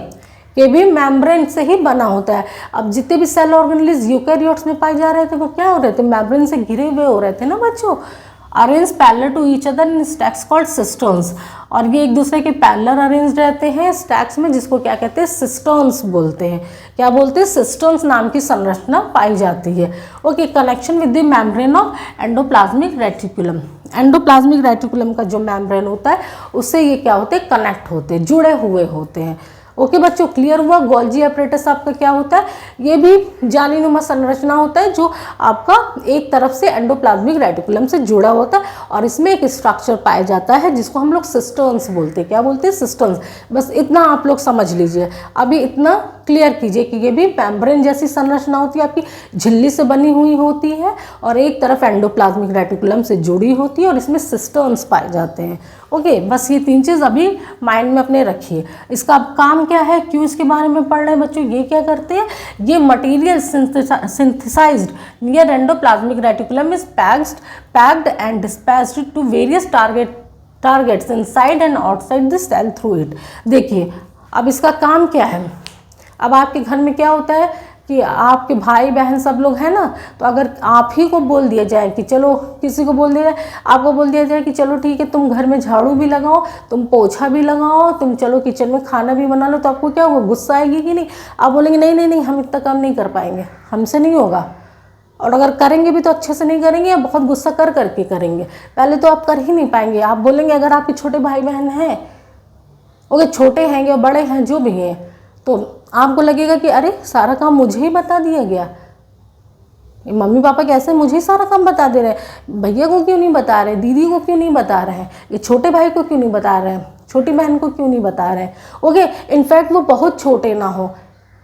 ये भी मेम्ब्रेन से ही बना होता है। अब जितने भी सेल ऑर्गेनेलिज यूकैरियोट्स में पाए जा रहे थे वो क्या हो रहे थे, मेम्ब्रेन से घिरे हुए हो रहे थे ना बच्चों, arrange parallel to each other in stacks called cisternae. और ये एक दूसरे के पैरेलल अरेंज रहते हैं स्टैक्स में, जिसको क्या कहते हैं, सिस्टर्न्स बोलते हैं। क्या बोलते हैं, सिस्टर्न्स नाम की संरचना पाई जाती है, okay. Connection with the membrane of endoplasmic reticulum. Endoplasmic reticulum का जो मेम्ब्रेन होता है उससे ये क्या होते हैं, कनेक्ट होते हैं, जुड़े हुए होते हैं, ओके बच्चों। क्लियर हुआ। गोल्जी एपरेटस आपका क्या होता है, ये भी जालीनुमा संरचना होता है जो आपका एक तरफ से एंडोप्लाज्मिक रेटिकुलम से जुड़ा होता है, और इसमें एक स्ट्रक्चर पाया जाता है जिसको हम लोग सिस्टर्न्स बोलते हैं। क्या बोलते हैं, सिस्टर्न्स। बस इतना आप लोग समझ लीजिए, अभी इतना क्लियर कीजिए कि ये भी मेम्ब्रेन जैसी संरचना होती है, आपकी झिल्ली से बनी हुई होती है, और एक तरफ एंडोप्लाज्मिक रेटिकुलम से जुड़ी होती है, और इसमें सिस्टर्न्स पाए जाते हैं, ओके। बस ये तीन चीज़ अभी माइंड में अपने रखिए। इसका काम क्या है, क्यों इसके बारे में पढ़ रहे हैं बच्चों, ये क्या करते हैं, ये material synthesized near endoplasmic reticulum is packed and dispatched to various targets inside and outside the cell through it. देखिए अब इसका काम क्या है। अब आपके घर में क्या होता है कि आपके भाई बहन सब लोग हैं ना, तो अगर आप ही को बोल दिया जाए कि चलो, किसी को बोल दिया जाए, आपको बोल दिया जाए कि चलो ठीक है तुम घर में झाड़ू भी लगाओ, तुम पोछा भी लगाओ, तुम चलो किचन में खाना भी बना लो, तो आपको क्या होगा, गुस्सा आएगी कि नहीं? आप बोलेंगे नहीं नहीं नहीं, हम इतना काम नहीं कर पाएंगे, हमसे नहीं होगा। और अगर करेंगे भी तो अच्छे से नहीं करेंगे या बहुत गुस्सा कर करके करेंगे। पहले तो आप कर ही नहीं पाएंगे। आप बोलेंगे, अगर आपके छोटे भाई बहन हैं, ओके, छोटे हैं या बड़े हैं जो भी हैं, तो आपको लगेगा कि अरे सारा काम मुझे ही बता दिया गया, मम्मी पापा कैसे मुझे ही सारा काम बता दे रहे हैं, भैया को क्यों नहीं बता रहे, दीदी को क्यों नहीं बता रहे हैं, ये छोटे भाई को क्यों नहीं बता रहे हैं, छोटी बहन को क्यों नहीं बता रहे हैं। ओके, इनफैक्ट वो बहुत छोटे ना हो,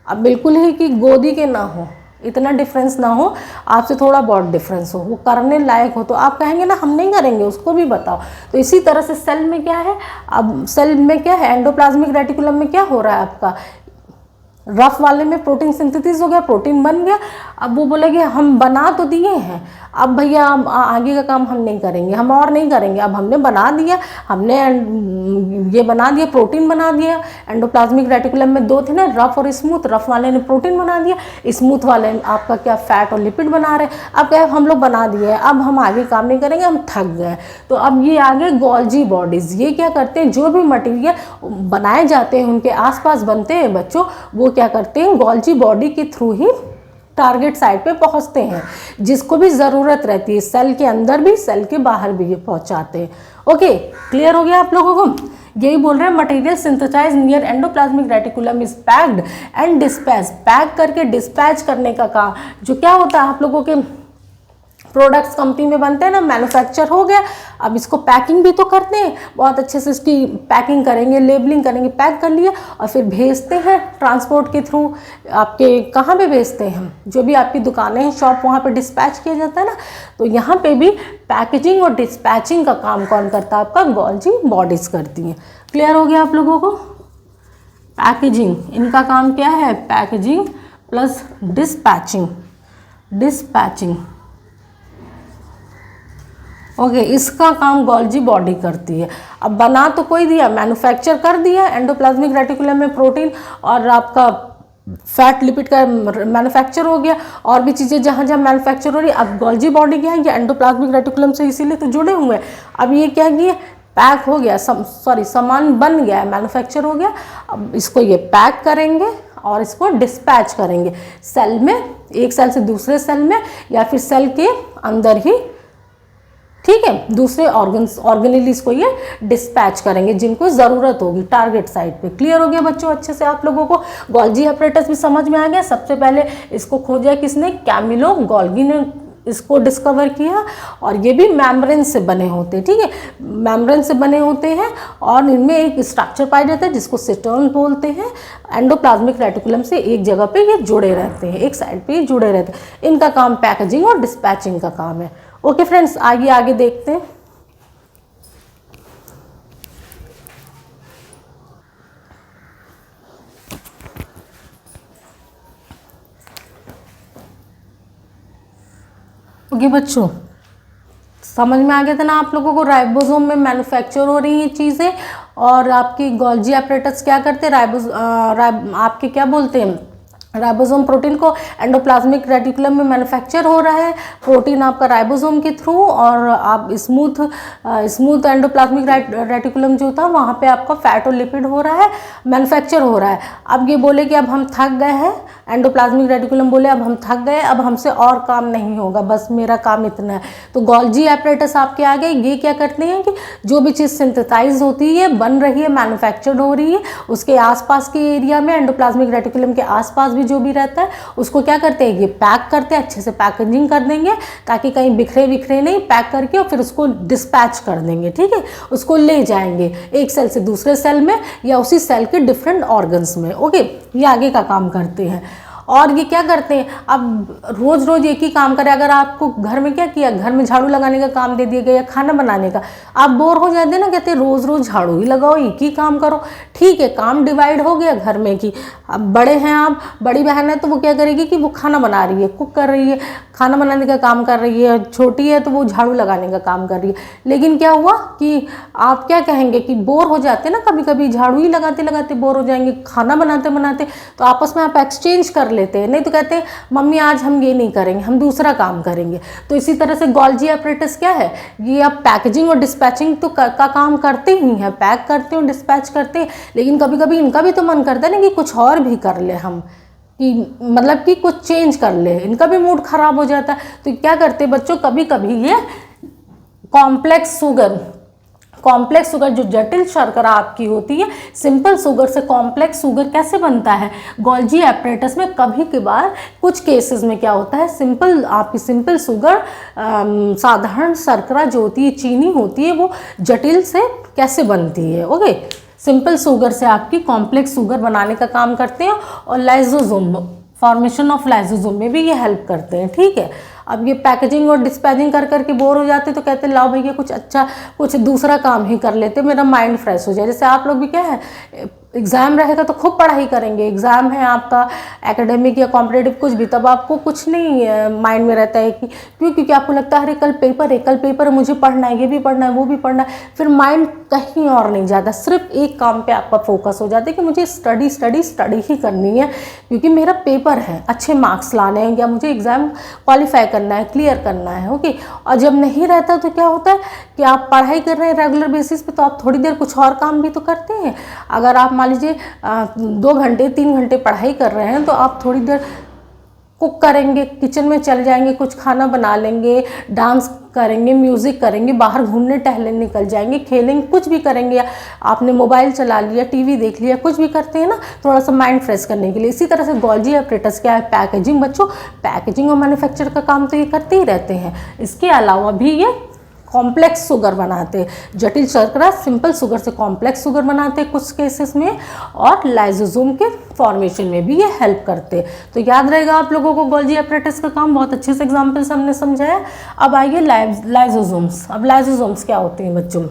अब बिल्कुल ही कि गोदी के ना हो, इतना डिफरेंस ना हो, आपसे थोड़ा बहुत डिफरेंस हो, वो करने लायक हो, तो आप कहेंगे ना हम नहीं करेंगे, उसको भी बताओ। तो इसी तरह से सेल में क्या है, अब सेल में क्या है, एंडोप्लाज्मिक रेटिकुलम में क्या हो रहा है, आपका रफ वाले में प्रोटीन सिंथेसिस हो गया, प्रोटीन बन गया। अब वो बोलेंगे हम बना तो दिए हैं, अब भैया आगे का काम हम नहीं करेंगे, हम और नहीं करेंगे, अब हमने बना दिया, हमने ये बना दिया, प्रोटीन बना दिया। एंडोप्लाज्मिक रेटिकुलम में दो थे ना, रफ और स्मूथ, रफ वाले ने प्रोटीन बना दिया, स्मूथ वाले आपका क्या फैट और लिपिड बना रहे। अब क्या हम लोग बना दिए, अब हम आगे काम नहीं करेंगे, हम थक गए। तो अब ये आगे गोल्जी बॉडीज, ये क्या करते हैं, जो भी मटेरियल बनाए जाते हैं उनके आसपास बनते हैं बच्चों, वो क्या करते हैं, गोल्जी बॉडी के थ्रू ही टारगेट साइट पे पहुंचते हैं, जिसको भी ज़रूरत रहती है, सेल के अंदर भी सेल के बाहर भी ये पहुंचाते हैं। ओके, क्लियर हो गया आप लोगों को? यही बोल रहे हैं, material synthesize near endoplasmic reticulum is packed and dispatch. Pack करके डिस्पैच करने का काम जो क्या होता है, आप लोगों के प्रोडक्ट्स कंपनी में बनते हैं ना, मैन्युफैक्चर हो गया, अब इसको पैकिंग भी तो करते हैं, बहुत अच्छे से इसकी पैकिंग करेंगे, लेबलिंग करेंगे, पैक कर लिया और फिर भेजते हैं ट्रांसपोर्ट के थ्रू। आपके कहाँ पे भेजते हैं हम, जो भी आपकी दुकानें हैं, शॉप, वहाँ पे डिस्पैच किया जाता है ना। तो यहाँ पे भी पैकेजिंग और डिस्पैचिंग का काम कौन करता है, आपका गोल्जी बॉडीज करती हैं। क्लियर हो गया आप लोगों को? पैकेजिंग, इनका काम क्या है, packaging plus dispatching. Dispatching okay, इसका काम गोल्जी बॉडी करती है। अब बना तो कोई दिया, मैन्युफैक्चर कर दिया एंडोप्लाज्मिक रेटिकुलम में प्रोटीन और आपका फैट लिपिड का मैन्युफैक्चर हो गया, और भी चीज़ें जहाँ जहाँ मैन्युफैक्चर हो रही है। अब गोल्जी बॉडी क्या है, ये एंडोप्लाज्मिक रेटिकुलम से इसीलिए तो जुड़े हुए हैं। अब ये क्या किया, पैक हो गया, सामान बन गया है, मैन्युफैक्चर हो गया। अब इसको ये पैक करेंगे और इसको डिस्पैच करेंगे सेल में, एक सेल से दूसरे सेल में, या फिर सेल के अंदर ही, ठीक है, दूसरे ऑर्गेनेलीज को ये डिस्पैच करेंगे जिनको ज़रूरत होगी टारगेट साइट पे। क्लियर हो गया बच्चों अच्छे से आप लोगों को? गोल्जी एपरेटस भी समझ में आ गया। सबसे पहले इसको खोजा किसने, कैमिलो गोल्गी ने इसको डिस्कवर किया, और ये भी मेम्ब्रेन से बने होते हैं, ठीक है, मेम्ब्रेन से बने होते हैं, और इनमें एक स्ट्रक्चर पाया जाता है जिसको सिटर्न बोलते हैं। एंडोप्लाज्मिक रेटिकुलम से एक जगह पे ये जुड़े रहते हैं, एक साइड पे ये जुड़े रहते हैं। इनका काम पैकेजिंग और डिस्पैचिंग का काम है। ओके फ्रेंड्स, आगे देखते हैं। ओके बच्चों, समझ में आ गया था ना आप लोगों को? राइबोसोम में मैन्युफैक्चर हो रही हैं चीज़ें, और आपकी गोल्जी एपरेटस क्या करते हैं, आपके क्या बोलते हैं, राइबोसोम प्रोटीन को एंडोप्लाज्मिक रेटिकुलम में मैन्युफैक्चर हो रहा है, प्रोटीन आपका राइबोसोम के थ्रू, और आप स्मूथ एंडोप्लाज्मिक रेटिकुलम जो था वहाँ पे आपका फैट और लिपिड हो रहा है, मैन्युफैक्चर हो रहा है। अब ये बोले कि अब हम थक गए हैं, एंडोप्लाज्मिक रेटिकुलम बोले अब हम थक गए, अब हमसे और काम नहीं होगा, बस मेरा काम इतना है। तो गोल्जी एपरेटस आपके आ गए। ये क्या करते हैं कि जो भी चीज़ सिंथेसाइज होती है, बन रही है, मैन्युफैक्चर्ड हो रही है, उसके आसपास के एरिया में, एंडोप्लाज्मिक रेटिकुलम के आसपास जो भी रहता है उसको क्या करते हैं, ये पैक करते हैं, अच्छे से पैकेजिंग कर देंगे ताकि कहीं बिखरे नहीं, पैक करके और फिर उसको डिस्पैच कर देंगे, ठीक है, उसको ले जाएंगे एक सेल से दूसरे सेल में या उसी सेल के डिफरेंट ऑर्गन्स में। ओके, ये आगे का काम करते हैं। और ये क्या करते हैं, अब रोज़ रोज़ एक ही काम करें। अगर आपको घर में क्या किया, घर में झाड़ू लगाने का काम दे दिया गया या खाना बनाने का, आप बोर हो जाते हैं ना, कहते हैं रोज़ रोज़ झाड़ू ही लगाओ, एक ही काम करो। ठीक है, काम डिवाइड हो गया घर में कि अब बड़े हैं आप, बड़ी बहन है तो वो क्या करेगी कि वो खाना बना रही है, कुक कर रही है, खाना बनाने का काम कर रही है। छोटी है तो वो झाड़ू लगाने का काम कर रही है। लेकिन क्या हुआ कि आप क्या कहेंगे कि बोर हो जाते हैं ना, कभी कभी झाड़ू ही लगाते लगाते बोर हो जाएंगे, खाना बनाते बनाते, तो आपस में आप एक्सचेंज कर लेते हैं। नहीं तो कहते हैं मम्मी आज हम ये नहीं करेंगे, हम दूसरा काम करेंगे। तो इसी तरह से गोल्जी एपरेटस क्या है, ये आप पैकेजिंग और डिस्पैचिंग तो का काम करते ही हैं, पैक करते हैं, डिस्पैच करते हैं। लेकिन कभी कभी इनका भी तो मन करता है ना कि कुछ और भी कर ले हम, कि मतलब कि कुछ चेंज कर ले, इनका भी मूड खराब हो जाता है। तो क्या करते हैं बच्चों, कभी कभी ये कॉम्प्लेक्स शुगर जो जटिल शर्करा आपकी होती है, सिंपल शुगर से कॉम्प्लेक्स शुगर कैसे बनता है गोल्जी एपरेटस में। कभी कभार कुछ केसेस में क्या होता है, आपकी सिंपल शुगर साधारण शर्करा जो होती है, चीनी होती है, वो जटिल से कैसे बनती है। ओके, सिंपल शुगर से आपकी कॉम्प्लेक्स शुगर बनाने का काम करते हैं, और लाइसोसोम, फॉर्मेशन ऑफ लाइसोसोम में भी ये हेल्प करते हैं। ठीक है, अब ये पैकेजिंग और डिस्पैचिंग कर करके बोर हो जाते तो कहते लाओ भैया कुछ दूसरा काम ही कर लेते, मेरा माइंड फ्रेश हो जाए। जैसे आप लोग भी क्या है, एग्ज़ाम रहेगा तो खूब पढ़ाई करेंगे, एग्ज़ाम है आपका एकेडमिक या कॉम्पिटेटिव कुछ भी, तब आपको कुछ नहीं माइंड में रहता है कि क्योंकि आपको लगता है अरे कल पेपर है, मुझे पढ़ना है, ये भी पढ़ना है, वो भी पढ़ना है। फिर माइंड कहीं और नहीं जाता, सिर्फ एक काम पे आपका फोकस हो जाता है कि मुझे स्टडी ही करनी है, क्योंकि मेरा पेपर है, अच्छे मार्क्स लाने हैं, या मुझे एग्ज़ाम क्वालिफाई करना है, क्लियर करना है। ओके, और जब नहीं रहता तो क्या होता है कि आप पढ़ाई कर रहे हैं रेगुलर बेसिस पे, तो आप थोड़ी देर कुछ और काम भी तो करते हैं। अगर आप मान लीजिए 2 घंटे 3 घंटे पढ़ाई कर रहे हैं, तो आप थोड़ी देर कुक करेंगे, किचन में चल जाएंगे, कुछ खाना बना लेंगे, डांस करेंगे, म्यूज़िक करेंगे, बाहर घूमने टहलने निकल जाएंगे, खेलेंगे, कुछ भी करेंगे, या आपने मोबाइल चला लिया, टीवी देख लिया, कुछ भी करते हैं ना थोड़ा सा माइंड फ्रेश करने के लिए। इसी तरह से गोल्जी एपरेटस क्या है, पैकेजिंग। बच्चों पैकेजिंग और मैन्युफैक्चर का काम तो ये करते ही रहते हैं। इसके अलावा भी ये कॉम्प्लेक्स शुगर बनाते हैं, जटिल शर्करा सिंपल शुगर से कॉम्प्लेक्स शुगर बनाते हैं कुछ केसेस में, और लाइसोसोम के फॉर्मेशन में भी ये हेल्प करते हैं। तो याद रहेगा आप लोगों को गोल्जी एपरेटस का काम, बहुत अच्छे से एग्जाम्पल से हमने समझाया। अब आइए लाइसोसोम्स। अब लाइसोसोम्स क्या होते हैं बच्चों,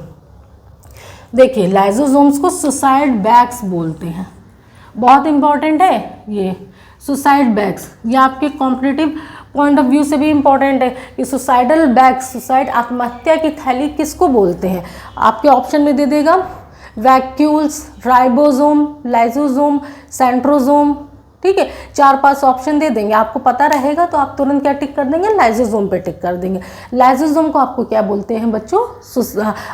देखिए लाइसोसोम्स को सुसाइड बैग्स बोलते हैं, बहुत इंपॉर्टेंट है ये सुसाइड बैग्स। ये आपके कॉम्पिटिटिव पॉइंट ऑफ व्यू से भी इम्पॉर्टेंट है कि सुसाइडल बैग, सुसाइड आत्महत्या की थैली किसको बोलते हैं। आपके ऑप्शन में दे देगा वैक्यूल्स, राइबोसोम, लाइसोसोम, सेंट्रोसोम। ठीक है, 4-5 ऑप्शन दे देंगे, आपको पता रहेगा तो आप तुरंत क्या टिक कर देंगे, लाइसोसोम पे टिक कर देंगे। लाइसोसोम को आपको क्या बोलते हैं बच्चों,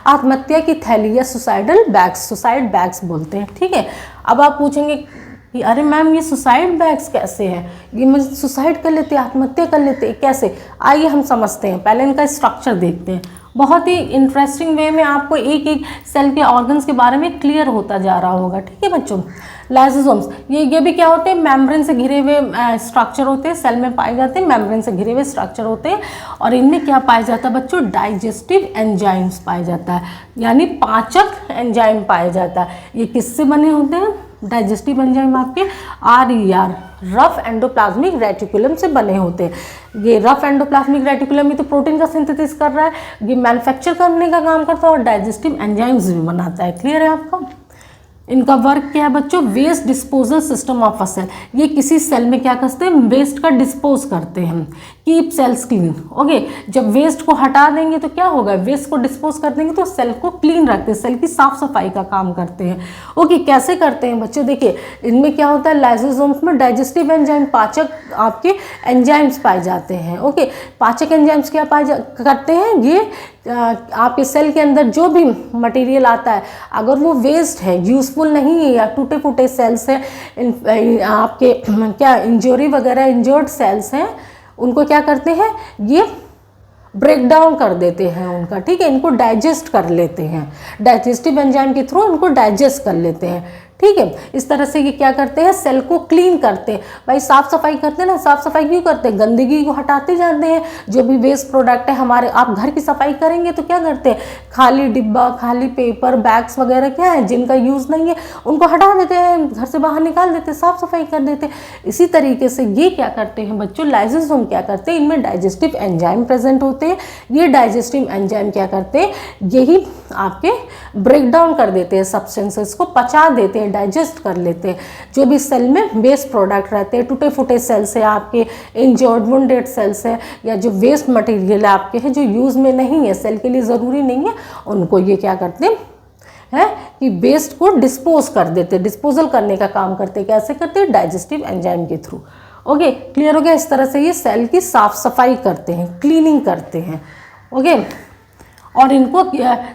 आत्महत्या की थैली या सुसाइडल बैग्स, सुसाइड बैग्स बोलते हैं। ठीक है, अब आप पूछेंगे कि अरे मैम ये सुसाइड बैग्स कैसे हैं, ये मुझे सुसाइड कर लेते, आत्महत्या कर लेते, कैसे? आइए हम समझते हैं, पहले इनका स्ट्रक्चर देखते हैं। बहुत ही इंटरेस्टिंग वे में आपको एक एक सेल के ऑर्गन्स के बारे में क्लियर होता जा रहा होगा। ठीक है बच्चों, लाइसोसोम्स ये भी क्या होते हैं, मेम्ब्रेन से घिरे हुए स्ट्रक्चर होते हैं, सेल में पाए जाते हैं, मेम्ब्रेन से घिरे हुए स्ट्रक्चर होते हैं। और इनमें क्या पाया जाता है बच्चों, डाइजेस्टिव एंजाइम्स पाया जाता है, यानी पाचक एंजाइम पाया जाता है। ये किससे बने होते हैं, डाइजेस्टिव एंजाइम आपके RER, रफ एंडोप्लाज्मिक रेटिकुलम से बने होते हैं। ये रफ एंडोप्लाज्मिक रेटिकुलम ही तो प्रोटीन का सिंथेसिस कर रहा है, ये मैन्युफैक्चर करने का काम करता है और डाइजेस्टिव एंजाइम्स भी बनाता है। क्लियर है आपको? इनका वर्क क्या है बच्चों, waste disposal system of a cell. ये किसी सेल में क्या करते हैं, वेस्ट का डिस्पोज करते हैं, कीप सेल्स क्लीन। ओके, जब वेस्ट को हटा देंगे तो क्या होगा, वेस्ट को डिस्पोज कर देंगे तो सेल को क्लीन रखते हैं, सेल की साफ सफाई का काम करते हैं। ओके, कैसे करते हैं बच्चों, देखिए इनमें क्या होता है, लाइसोसोम्स में डाइजेस्टिव एंजाइम, पाचक आपके एंजाइम्स पाए जाते हैं। ओके, पाचक एंजाइम्स क्या करते हैं, ये आपके सेल के अंदर जो भी मटेरियल आता है, अगर वो वेस्ट है, यूजफुल नहीं है, या टूटे फूटे सेल्स हैं, आपके क्या इंजरी वगैरह, इंजर्ड सेल्स हैं, उनको क्या करते हैं, ये ब्रेक डाउन कर देते हैं उनका। ठीक है, इनको डाइजेस्ट कर लेते हैं, डाइजेस्टिव एंजाइम के थ्रू इनको डाइजेस्ट कर लेते हैं। ठीक है। इस तरह से ये क्या करते हैं, सेल को क्लीन करते हैं। भाई साफ सफाई करते हैं ना, साफ सफाई क्यों करते हैं, गंदगी को हटाते जाते हैं। जो भी वेस्ट प्रोडक्ट है हमारे, आप घर की सफाई करेंगे तो क्या करते हैं, खाली डिब्बा, खाली पेपर, बैग्स वगैरह क्या है जिनका यूज़ नहीं है उनको हटा देते हैं, घर से बाहर निकाल देते हैं, साफ सफाई कर देते हैं। इसी तरीके से ये क्या करते हैं बच्चों, लाइसोसोम क्या करते हैं, इनमें डाइजेस्टिव एंजाइम प्रेजेंट होते हैं। ये डाइजेस्टिव एंजाइम क्या करते हैं, यही आपके ब्रेक डाउन कर देते हैं, सब्सटेंसेस को पचा देते हैं, डाइजेस्ट कर लेते हैं। जो भी सेल में वेस्ट प्रोडक्ट रहते हैं, टूटे फूटे सेल्स है आपके, इंजर्ड वुंडेड सेल्स है, या जो वेस्ट मटेरियल है आपके है जो यूज़ में नहीं है, सेल के लिए ज़रूरी नहीं है, उनको ये क्या करते हैं कि वेस्ट को डिस्पोज कर देते, डिस्पोजल करने का काम करते। कैसे करते हैं, डाइजेस्टिव एंजाइम के थ्रू। ओके, क्लियर हो गया। इस तरह से ये सेल की साफ सफाई करते हैं, क्लीनिंग करते हैं। ओके, और इनको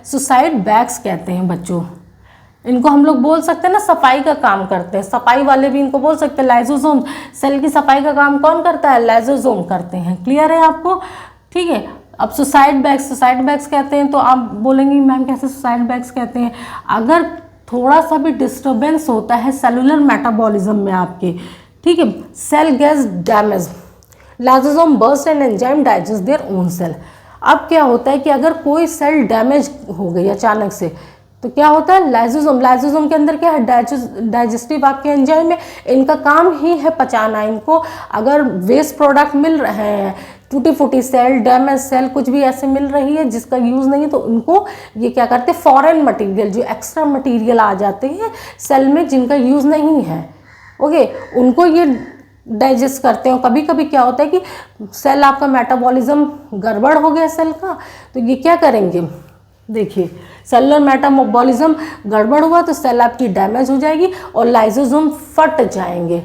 सुसाइड बैग्स कहते हैं बच्चों। इनको हम लोग बोल सकते हैं ना सफाई का काम करते हैं, सफाई वाले भी इनको बोल सकते हैं लाइसोसोम। सेल की सफाई का काम कौन करता है, लाइसोसोम करते हैं। क्लियर है आपको, ठीक है। अब सुसाइड बैग्स कहते हैं, तो आप बोलेंगे मैम कैसे सुसाइड बैग्स कहते हैं, अगर थोड़ा सा भी डिस्टर्बेंस होता है सेलुलर मेटाबॉलिज्म में आपके, ठीक है, cell gets damage, lysosome burst and enzyme digest their own cell. अब क्या होता है कि अगर कोई सेल डैमेज हो गई अचानक से, तो क्या होता है, लाइसोसोम के अंदर क्या है, डाइजेस्टिव आपके एंजाइम है, इनका काम ही है पचाना। इनको अगर वेस्ट प्रोडक्ट मिल रहे हैं, टूटी फूटी सेल, डैमेज सेल, कुछ भी ऐसे मिल रही है जिसका यूज़ नहीं है, तो उनको ये क्या करते हैं, फॉरेन मटेरियल, जो एक्स्ट्रा मटेरियल आ जाते हैं सेल में जिनका यूज़ नहीं है, ओके, उनको ये डाइजेस्ट करते हैं। कभी कभी क्या होता है कि सेल आपका मेटाबॉलिज्म गड़बड़ हो गया सेल का, तो ये क्या करेंगे, देखिए सेलुलर मेटाबॉलिज्म गड़बड़ हुआ तो सेल आपकी डैमेज हो जाएगी और लाइसोसोम फट जाएंगे,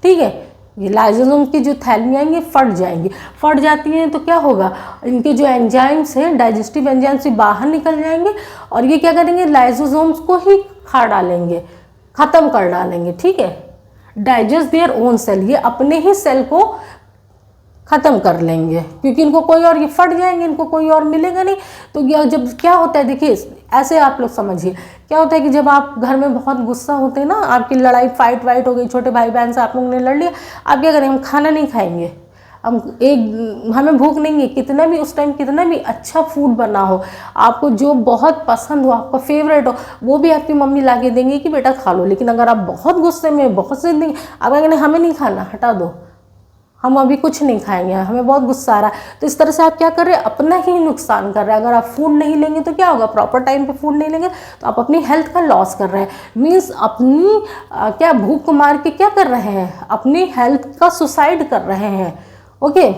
ठीक है। ये लाइसोसोम की जो थैलियाँ हैं ये फट जाएंगी, फट जाती हैं तो क्या होगा, इनके जो एंजाइम्स हैं, डाइजेस्टिव एंजाइम्स से बाहर निकल जाएंगे और ये क्या करेंगे, लाइसोसोम्स को ही खा डालेंगे, ख़त्म कर डालेंगे, ठीक है। डाइजेस्ट देयर ओन सेल, ये अपने ही सेल को ख़त्म कर लेंगे, क्योंकि इनको कोई और, ये फट जाएंगे, इनको कोई और मिलेगा नहीं। तो ये जब क्या होता है, देखिए ऐसे आप लोग समझिए, क्या होता है कि जब आप घर में बहुत गुस्सा होते हैं ना, आपकी लड़ाई फाइट वाइट हो गई, छोटे भाई बहन से आप लोगों ने लड़ लिया, आप क्या करें, हम खाना नहीं खाएंगे, हमें भूख नहीं है, कितना भी उस टाइम कितना भी अच्छा फूड बना हो, आपको जो बहुत पसंद हो, आपका फेवरेट हो, वो भी आपकी मम्मी ला के देंगे कि बेटा खा लो। लेकिन अगर आप बहुत गुस्से में, बहुत से देंगे, आप कहेंगे हमें नहीं खाना, हटा दो, हम अभी कुछ नहीं खाएंगे, हमें बहुत गुस्सा आ रहा है। तो इस तरह से आप क्या कर रहे हैं, अपना ही नुकसान कर रहे हैं। अगर आप फूड नहीं लेंगे तो क्या होगा, प्रॉपर टाइम पे फूड नहीं लेंगे तो आप अपनी हेल्थ का लॉस कर रहे हैं, मीन्स अपनी क्या भूख को मार के क्या कर रहे हैं, अपनी हेल्थ का सुसाइड कर रहे हैं। ओके,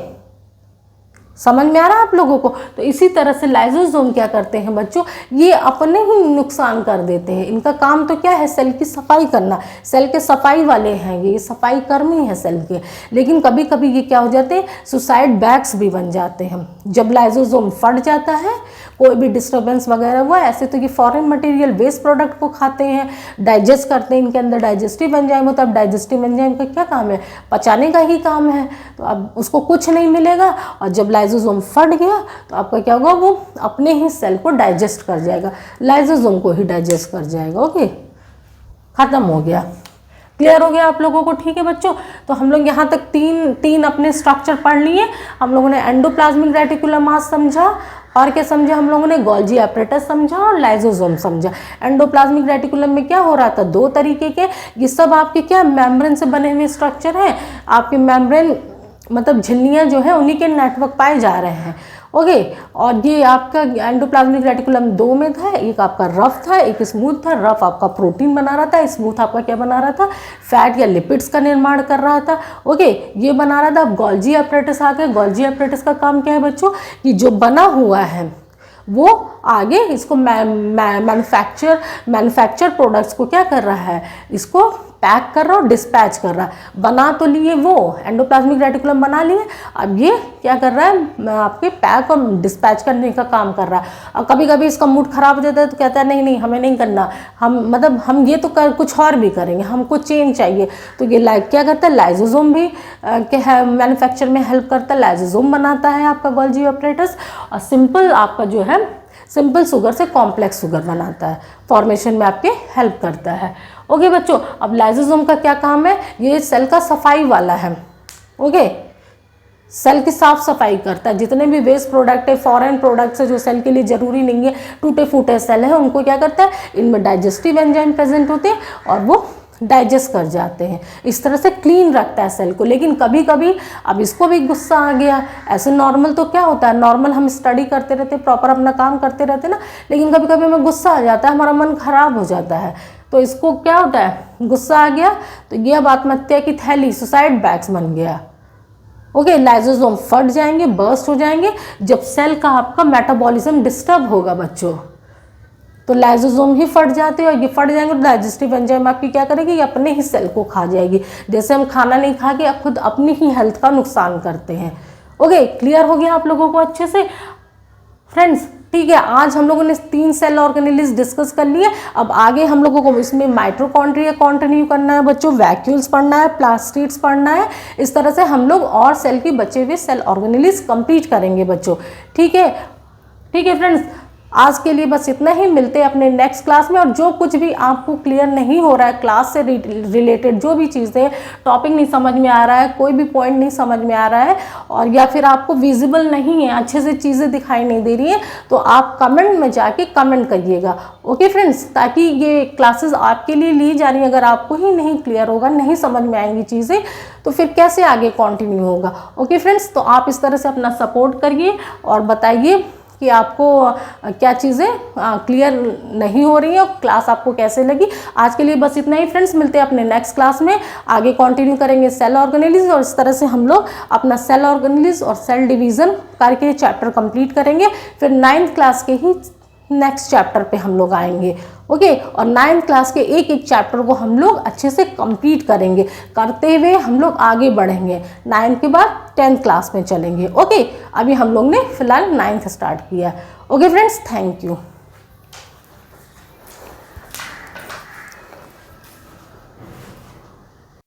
समझ में आ रहा है आप लोगों को। तो इसी तरह से लाइसोसोम क्या करते हैं बच्चों, ये अपने ही नुकसान कर देते हैं। इनका काम तो क्या है, सेल की सफाई करना, सेल के सफाई वाले हैं ये, सफाई कर्मी है सेल के। लेकिन कभी कभी ये क्या हो जाते हैं, सुसाइड बैग्स भी बन जाते हैं। जब लाइसोसोम फट जाता है, कोई भी डिस्टर्बेंस वगैरह हुआ, ऐसे तो ये फॉरेन मटेरियल, वेस्ट प्रोडक्ट को खाते हैं, डाइजेस्ट करते हैं, इनके अंदर डाइजेस्टिव एंजाइम होता है। अब डाइजेस्टिव एंजाइम का क्या काम है, पचाने का ही काम है। तो अब उसको कुछ नहीं मिलेगा, और जब लाइसोसोम फट गया तो आपका क्या होगा, वो अपने ही सेल को डाइजेस्ट कर जाएगा, लाइसोसोम को ही डाइजेस्ट कर जाएगा। ओके, खत्म हो गया। क्लियर हो गया आप लोगों को, ठीक है बच्चों। तो हम लोग यहाँ तक तीन अपने स्ट्रक्चर पढ़ लिए। हम लोगों ने एंडोप्लाज्मिक रेटिकुलम मास समझा, और क्या समझा हम लोगों ने, गोल्जी एपरेटस समझा और लाइसोसोम समझा। एंडोप्लाज्मिक रेटिकुलम में क्या हो रहा था, दो तरीके के, ये सब आपके क्या मेम्ब्रेन से बने हुए स्ट्रक्चर हैं। आपके मेम्ब्रेन मतलब झिल्लियाँ जो है उन्हीं के नेटवर्क पाए जा रहे हैं। ओके, और ये आपका एंडोप्लाज्मिक रेटिकुलम दो में था, एक आपका रफ था, एक स्मूथ था। रफ आपका प्रोटीन बना रहा था, स्मूथ आपका क्या बना रहा था, फैट या लिपिड्स का निर्माण कर रहा था। ओके, ये बना रहा था। अब गोल्जी एपरेटस आ गया। गोल्जी एपरेटस का काम क्या है बच्चों, कि जो बना हुआ है वो आगे इसको मैन्युफैक्चर प्रोडक्ट्स को क्या कर रहा है, इसको पैक कर रहा और डिस्पैच कर रहा है। बना तो लिए वो एंडोप्लाज्मिक रेटिकुलम बना लिए, अब ये क्या कर रहा है, आपके पैक और डिस्पैच करने का काम कर रहा है। और कभी कभी इसका मूड खराब हो जाता है तो कहता है नहीं नहीं हमें नहीं करना, हम ये तो कुछ और भी करेंगे, हमको चेंज चाहिए। तो ये क्या करता है, लाइसोसोम भी मैन्युफैक्चर में हेल्प करता है। लाइसोसोम बनाता है आपका गोल्जी एपरेटस, और सिंपल आपका जो है सिंपल शुगर से कॉम्प्लेक्स शुगर बनाता है, फॉर्मेशन में आपके हेल्प करता है। ओके बच्चों, अब लाइसोसोम का क्या काम है, ये सेल का सफाई वाला है। ओके, सेल की साफ सफाई करता है, जितने भी वेस्ट प्रोडक्ट है, फॉरेन प्रोडक्ट्स है जो सेल के लिए जरूरी नहीं है, टूटे फूटे सेल है, उनको क्या करता है, इनमें डाइजेस्टिव एंजाइम प्रेजेंट होते हैं और वो डाइजेस्ट कर जाते हैं। इस तरह से क्लीन रखता है सेल को। लेकिन कभी कभी अब इसको भी गुस्सा आ गया, ऐसे नॉर्मल तो क्या होता है, नॉर्मल हम स्टडी करते रहते, प्रॉपर अपना काम करते रहते ना, लेकिन कभी कभी हमें गुस्सा आ जाता है, हमारा मन खराब हो जाता है, तो इसको क्या होता है, गुस्सा आ गया तो ये अब आत्महत्या की थैली, सुसाइड बैग्स बन गया। ओके, लाइसोसोम फट जाएंगे, बर्स्ट हो जाएंगे जब सेल का आपका मेटाबॉलिज्म डिस्टर्ब होगा बच्चों, तो लाइसोसोम ही फट जाते हैं और ये फट जाएंगे तो डाइजेस्टिव एंजाइम आपकी क्या करेगी, ये अपने ही सेल को खा जाएगी। जैसे हम खाना नहीं खा के खुद अपनी ही हेल्थ का नुकसान करते हैं। ओके, क्लियर हो गया आप लोगों को अच्छे से फ्रेंड्स? ठीक है, आज हम लोगों ने 3 सेल ऑर्गेनेल्स डिस्कस कर लिए। अब आगे हम लोगों को इसमें माइटोकॉन्ड्रिया कंटिन्यू करना है बच्चों, वैक्यूल्स पढ़ना है, प्लास्टिड्स पढ़ना है। इस तरह से हम लोग और सेल की बचे हुए सेल ऑर्गेनेल्स कंप्लीट करेंगे बच्चों। ठीक है, ठीक है फ्रेंड्स, आज के लिए बस इतना ही। मिलते हैं अपने नेक्स्ट क्लास में। और जो कुछ भी आपको क्लियर नहीं हो रहा है क्लास से रिलेटेड, जो भी चीज़ें, टॉपिक नहीं समझ में आ रहा है, कोई भी पॉइंट नहीं समझ में आ रहा है, और या फिर आपको विजिबल नहीं है, अच्छे से चीज़ें दिखाई नहीं दे रही हैं, तो आप कमेंट में जाके कमेंट करिएगा। ओके फ्रेंड्स, ताकि ये क्लासेस आपके लिए ली जा रही हैं, अगर आपको ही नहीं क्लियर होगा, नहीं समझ में आएंगी चीज़ें, तो फिर कैसे आगे कंटिन्यू होगा। ओके फ्रेंड्स, तो आप इस तरह से अपना सपोर्ट करिए और बताइए कि आपको क्या चीज़ें क्लियर नहीं हो रही है और क्लास आपको कैसे लगी। आज के लिए बस इतना ही फ्रेंड्स, मिलते हैं अपने नेक्स्ट क्लास में। आगे कंटिन्यू करेंगे सेल ऑर्गेनेल्स, और इस तरह से हम लोग अपना सेल ऑर्गेनेल्स और सेल डिवीज़न करके चैप्टर कंप्लीट करेंगे। फिर 9th क्लास के ही नेक्स्ट चैप्टर पे हम लोग आएंगे। ओके, और 9th क्लास के एक एक चैप्टर को हम लोग अच्छे से कंप्लीट करेंगे, करते हुए हम लोग आगे बढ़ेंगे। 9th के बाद 10th क्लास में चलेंगे। ओके, अभी हम लोग ने फिलहाल 9th स्टार्ट किया। Okay friends, thank you.